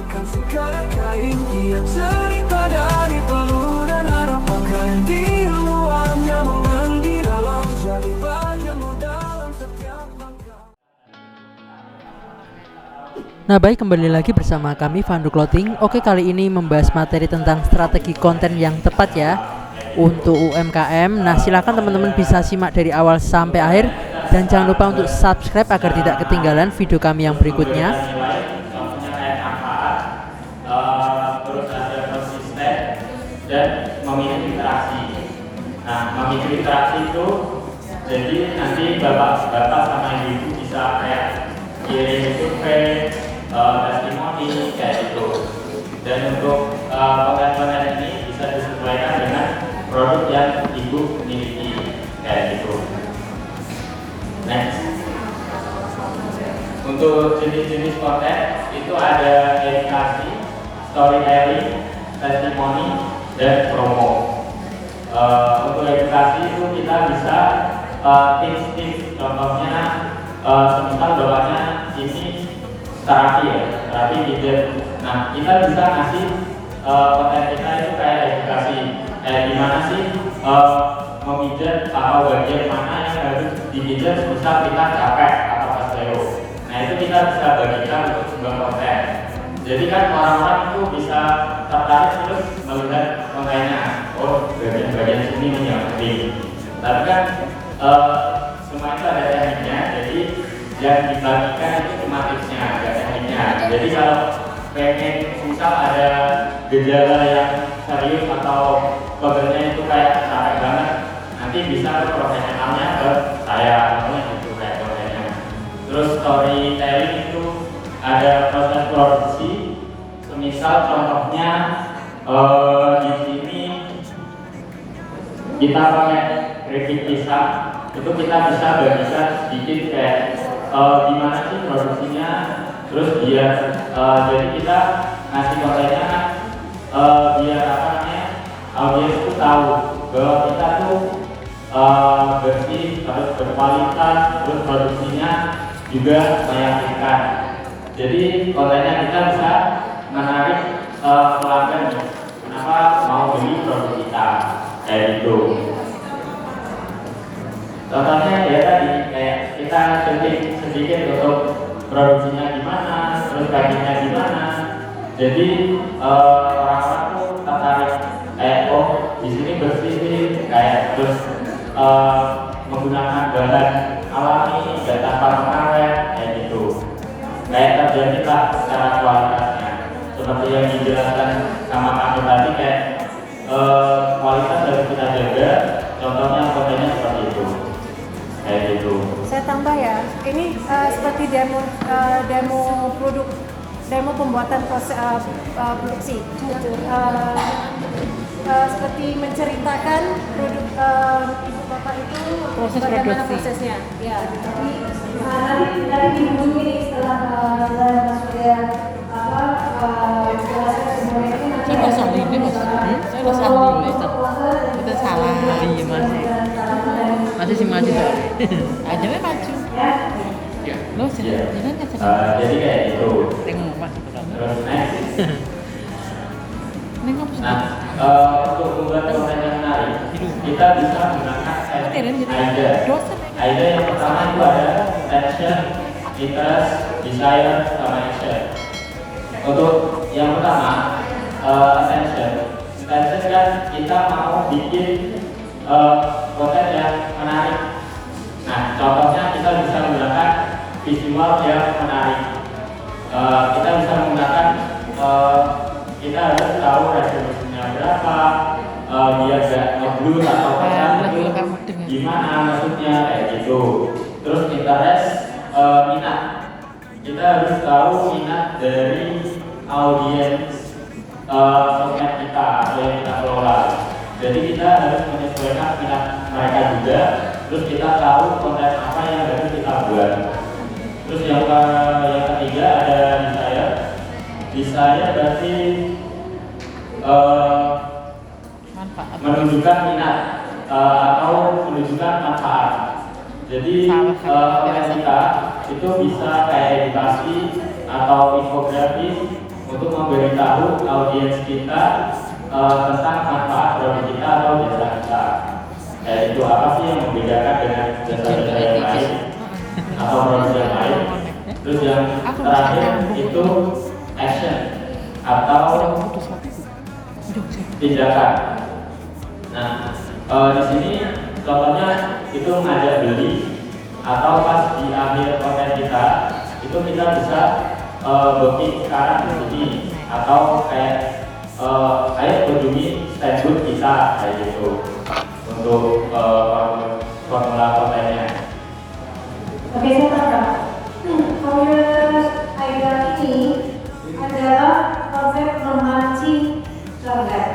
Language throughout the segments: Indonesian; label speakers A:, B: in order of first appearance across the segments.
A: Bukan sekadar kain, ia cerita dari peluh dan harapan. Kain di luarnya menang di dalam, jadi bagianmu dalam setiap langkah.
B: Nah baik, kembali lagi bersama kami Vandu Clothing. Oke, kali ini membahas materi tentang strategi konten yang tepat ya untuk UMKM. Nah silakan teman-teman bisa simak dari awal sampai akhir. Dan jangan lupa untuk subscribe agar tidak ketinggalan video kami yang berikutnya.
C: Contohnya kayak manfaat, terus ada konsisten dan memiliki interaksi. Nah, memiliki interaksi itu jadi nanti bapak sama ibu bisa kayak kirim survei, testimoni kayak gitu. Dan untuk konten-konten ini bisa disesuaikan dengan produk yang ibu miliki kayak gitu. Next, untuk jenis-jenis konten itu ada edukasi, storytelling, testimoni, dan promo. Untuk edukasi itu kita bisa tips-tips, contohnya semisal bawahnya ini terapi ya, terapi pijat. Nah kita bisa ngasih konten kita itu kayak edukasi, gimana sih memijat atau bagian mana yang harus dipijat misal kita capek atau kesleo. Nah itu kita bisa bagikan untuk sebuah konten. Jadi kan orang-orang itu bisa tertarik terus melihat kontennya. Oh bagian-bagian sini nih yang penting. Tapi kan semua itu ada tekniknya. Jadi yang dibagikan itu cuma tipsnya, ada tekniknya. Jadi kalau pengen misal ada gejala yang serius atau pekerjaannya itu kayak capek banget, nanti bisa ke profesionalnya ke saya, namanya gitu kayak kontennya. Terus storytelling itu ada proses produksi, semisal contohnya di sini kita pakai keripik pisang, itu kita bisa bagikan sedikit kayak gimana sih produksinya, terus biar jadi kita ngasih kontennya biar apa namanya audiens itu tahu bahwa kita tuh bersih, harus berkualitas, terus produksinya juga meyakinkan. Jadi kontennya kita bisa menarik pelanggan, kenapa mau beli produk kita kayak gitu. Contohnya ya tadi kayak kita sedikit untuk produksinya gimana, terus packingnya gimana. Jadi orang-orang tuh tertarik kayak oh di sini bersih sih, kayak terus menggunakan bahan alami dan tanpa pengawet kayak gitu. Kayak terjadilah secara kualitasnya. Seperti yang dijelaskan sama kamu tadi kayak kualitas harus kita jaga. Contohnya kontennya seperti itu. Kayak gitu.
D: Saya tambah ya. Ini seperti demo produk, demo pembuatan proses produksi. Seperti menceritakan produk ibu bapak itu
B: Proses
D: bagaimana
B: produksi.
D: prosesnya. Ya. Jadi nanti ini setelah sudah jelaskan semuanya itu nanti.
B: Saya nggak salah ini mas, saya nggak salah ini kita salah. Iya masih sih maju tuh. Aja deh maju. Ya. Lo jalan
C: Jadi kayak gitu.
B: tengok mas.
C: Terus next.
B: Nengok
C: Nah, untuk membuat konten yang menarik, kita bisa menggunakan AIDA. AIDA yang pertama itu ada attention, interest, desire, sama action. Untuk yang pertama, attention kan kita mau bikin konten yang menarik. Nah, contohnya kita bisa menggunakan visual yang menarik. Kita bisa menggunakan kita harus tahu resolusinya berapa, biar gak ngeblur atau pecah itu gimana maksudnya kayak gitu. Terus interest, minat. Kita harus tahu minat dari audiens sosmed kita atau yang kita kelola. Jadi kita harus menyesuaikan minat mereka juga. Terus kita tahu konten apa yang harus kita buat. Terus yang ketiga ada desire. Desire berarti menunjukkan minat atau menunjukkan manfaat. Jadi konten kita itu bisa kayak edukasi atau infografis untuk memberitahu audiens kita tentang manfaat produk kita atau jasa kita. Itu apa sih yang membedakan dengan jasa-jasa yang lain atau produk yang lain. Terus yang terakhir itu action atau tindakan. Nah, di sini contohnya itu ngajak beli atau pas di akhir konten kita itu kita bisa booking sekarang di sini atau kayak ayo kunjungi stand booth kita kayak gitu untuk formula kontennya.
D: Oke, saya tambah. Formula idea ini adalah konsep memancing pelanggan.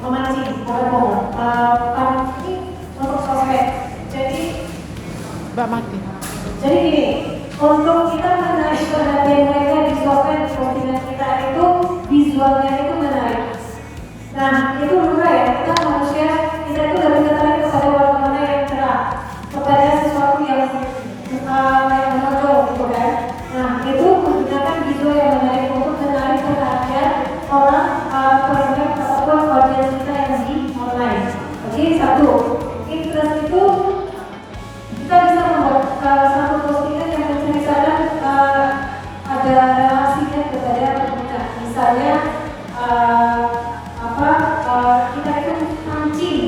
D: Memancing atau FOMO. Ini untuk sosmed. Jadi Jadi gini, untuk kita menarik perhatian mereka di sosmed postingan kita itu visualnya itu menarik. Nah, itu juga ya, kita manusia, kita itu lebih tertarik kepada warna-warna yang cerah, kepada sesuatu yang menonjol gitu kan. Nah, itu menggunakan visual yang menarik untuk menarik perhatian orang pelanggan ataupun audiens kita yang di online. Oke, satu. Interest itu kita bisa membuat satu postingan yang mencari sana ada relasinya kepada pengguna. Misalnya kita itu pancing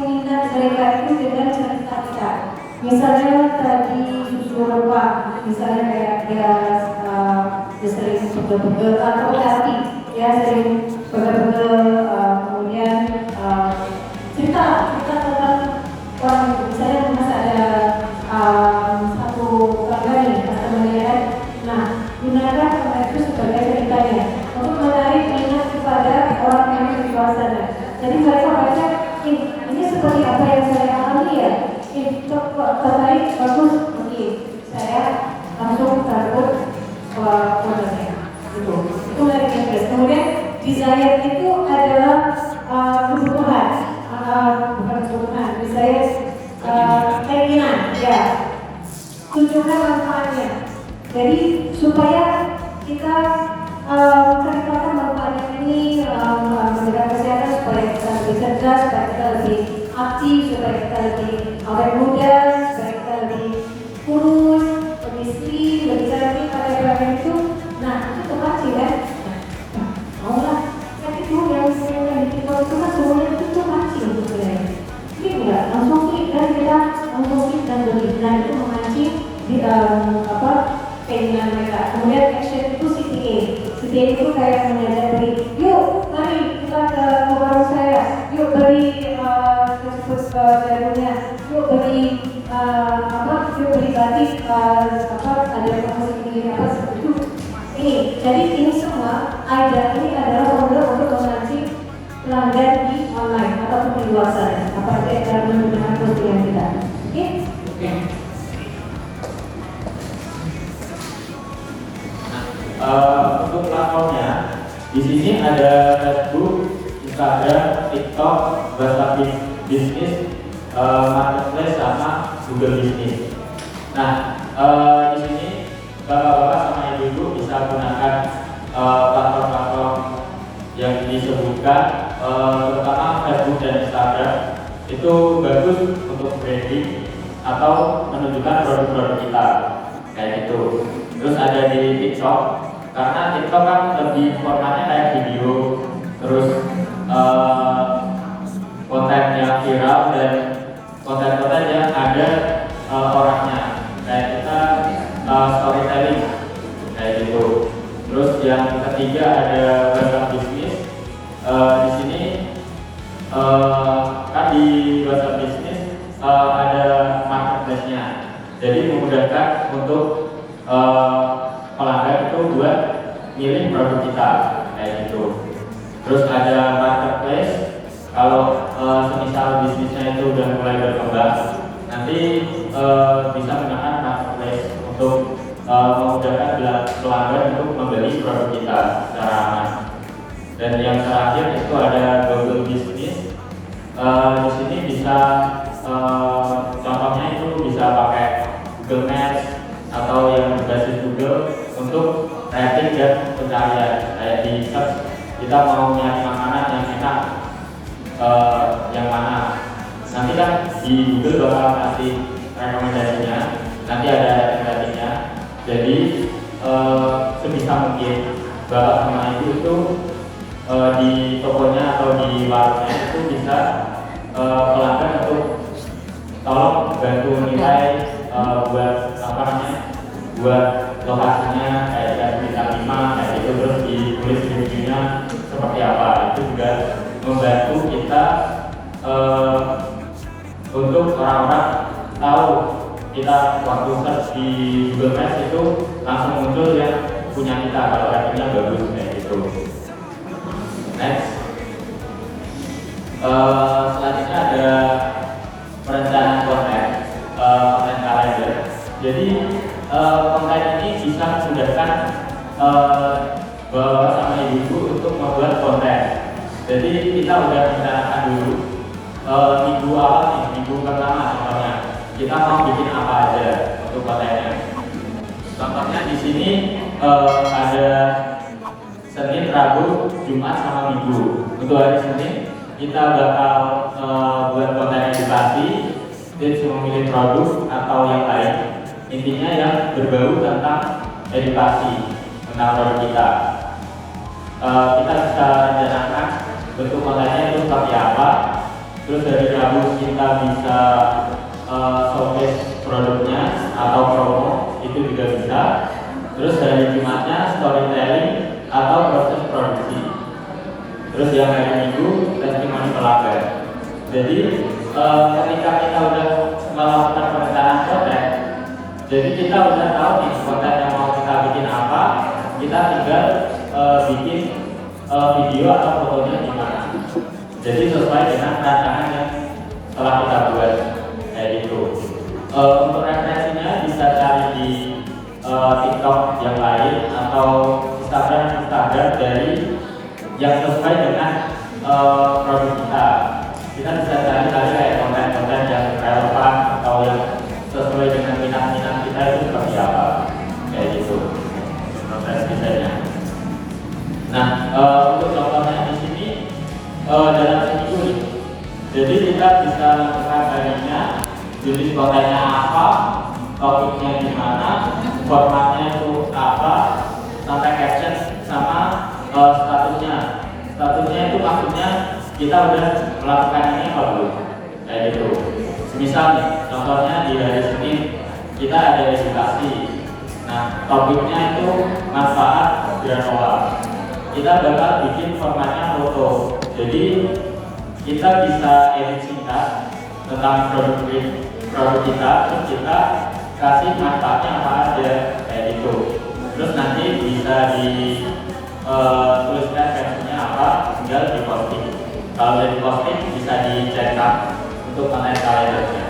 D: minat mereka itu dengan cerita kita. Misalnya tadi susu rempah, misalnya kayak dia sering pegel-pegel atau hati, ya sering pegel-pegel, kemudian cerita tentang orang itu. Misalnya mas ada satu keluarga nih, customer-nya kan. Nah, gunakan konten itu sebagai ceritanya untuk menarik minat kepada orang yang di luar sana. Jadi mereka baca, ini seperti apa yang saya alami ya. Tertarik, bagus, oke. Saya langsung takut produknya. Itu menarik interest. Kemudian desire itu adalah kebutuhan, bukan kebutuhan. Desire keinginan, ya. Tunjukkan manfaatnya. Jadi supaya kita ceritakan manfaatnya ini menjaga kesehatan, supaya kita lebih cerdas, supaya kita lebih aktif, supaya kita lebih awet muda, supaya kita lebih kurus, lebih slim, lebih cantik pada bagian itu. Nah, itu terpancing kan? Nah, maulah kan itu yang di TikTok itu kan semuanya itu terpancing sebenarnya. Klik enggak? Langsung klik dan kita langsung klik dan beli. Nah, itu memancing di keinginan mereka. Kemudian action itu CTA. CTA itu kayak mengajak beli. Yuk, mari kita ke warung saya. Yuk beli jagungnya. Yuk beli yuk beli batik. Ada promosi ini apa seperti itu. Ini. Jadi ini semua ini adalah formula untuk memancing pelanggan di online ataupun di luar sana. Apalagi dalam menggunakan postingan kita. Oke?
C: Untuk platformnya, di sini ada Facebook, Instagram, TikTok, WhatsApp Business, Marketplace, sama Google Business. Nah, di sini bapak-bapak sama ibu-ibu bisa gunakan platform-platform yang disebutkan, terutama Facebook dan Instagram. Itu bagus untuk branding atau menunjukkan produk-produk kita, kayak gitu. Terus ada di TikTok, karena TikTok kan lebih formatnya kayak video, terus konten yang viral dan konten-konten yang ada orangnya, kayak kita storytelling kayak gitu. Terus yang ketiga ada WhatsApp Business. Di sini kan di WhatsApp Business ada marketplace-nya, jadi memudahkan untuk pelanggan itu buat milih produk kita kayak gitu. Terus ada marketplace, kalau semisal bisnisnya itu udah mulai berkembang, nanti bisa menggunakan marketplace untuk memudahkan pelanggan untuk membeli produk kita secara aman. Dan yang terakhir itu ada Google Business. Di sini bisa contohnya itu bisa pakai Google Maps atau yang berbasis Google untuk rating dan pencarian. Kayak di search kita mau nyari makanan yang enak, yang mana. Nanti kan di Google bakal kasih rekomendasinya, nanti ada ratingnya. Jadi sebisa mungkin Bapak sama Ibu itu di tokonya atau di warungnya itu bisa pelanggan untuk tolong bantu nilai buat apa namanya, buat lokasinya kayak dikasih bintang 5 kayak gitu, terus ditulis reviewnya seperti apa. Itu juga membantu kita untuk orang-orang tahu kita waktu search di Google Maps itu langsung muncul yang punya kita kalau ratingnya bagus kayak gitu. Next, selanjutnya ada perencanaan konten, konten kalender. Jadi konten ini bisa memudahkan Bapak sama Ibu untuk membuat konten. Jadi kita udah merencanakan dulu minggu awal nih, minggu pertama contohnya kita mau bikin apa aja untuk kontennya. Contohnya di sini ada Senin, Rabu, Jumat, sama Minggu. Untuk hari Senin kita bakal buat konten edukasi, tips memilih produk atau yang lain. Intinya yang berbau tentang edukasi tentang produk kita. Kita bisa rencanakan bentuk kontennya itu seperti apa. Terus dari Rabu kita bisa showcase produknya atau promo, itu juga bisa. Terus dari Jumatnya storytelling atau proses produksi. Terus yang hari Minggu testimoni pelanggan. Jadi ketika kita udah melakukan perencanaan konten, jadi kita udah tahu nih konten yang mau kita bikin apa, kita tinggal bikin video atau fotonya gimana. Jadi sesuai dengan rancangan yang telah kita buat kayak gitu. Untuk referensinya bisa cari di TikTok yang lain atau Instagram dari yang sesuai dengan produk kita. Kita bisa cari kayak konten-konten yang relevan atau yang sesuai dengan minat-minat kita itu seperti apa, kayak gitu proses desainnya. Nah, untuk contohnya di sini dalam seminggu nih, jadi kita bisa menentukan harinya, jenis kontennya apa, topiknya gimana, formatnya itu apa, sampai caption sama statusnya. Statusnya itu maksudnya kita udah melakukan ini apa belum, kayak gitu. Misal nih, contohnya di hari Senin kita ada edukasi. Nah, topiknya itu manfaat granola. Kita bakal bikin formatnya foto. Jadi kita bisa edit singkat tentang produk kita, terus kita kasih manfaatnya apa aja kayak gitu. Terus nanti bisa tuliskan captionnya apa, tinggal di posting. Kalau udah di posting bisa dicetak untuk konten kalendernya.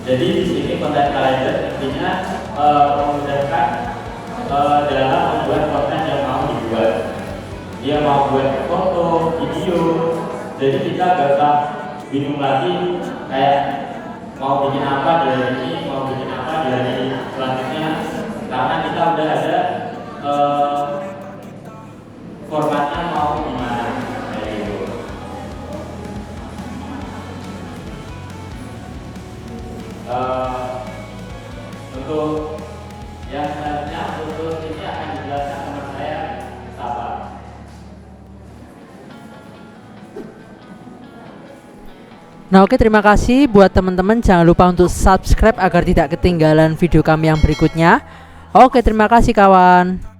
C: Jadi di sini konten kalender intinya memudahkan dalam membuat konten yang mau dibuat. Dia mau buat foto, video, jadi kita gak usah bingung lagi kayak mau bikin apa di hari ini, mau bikin apa di hari selanjutnya, karena kita udah ada formatnya mau gimana kayak gitu. Untuk yang selanjutnya, untuk ini akan dijelaskan teman saya, Sabar.
B: Nah oke, terima kasih buat teman-teman. Jangan lupa untuk subscribe agar tidak ketinggalan video kami yang berikutnya. Oke, terima kasih kawan.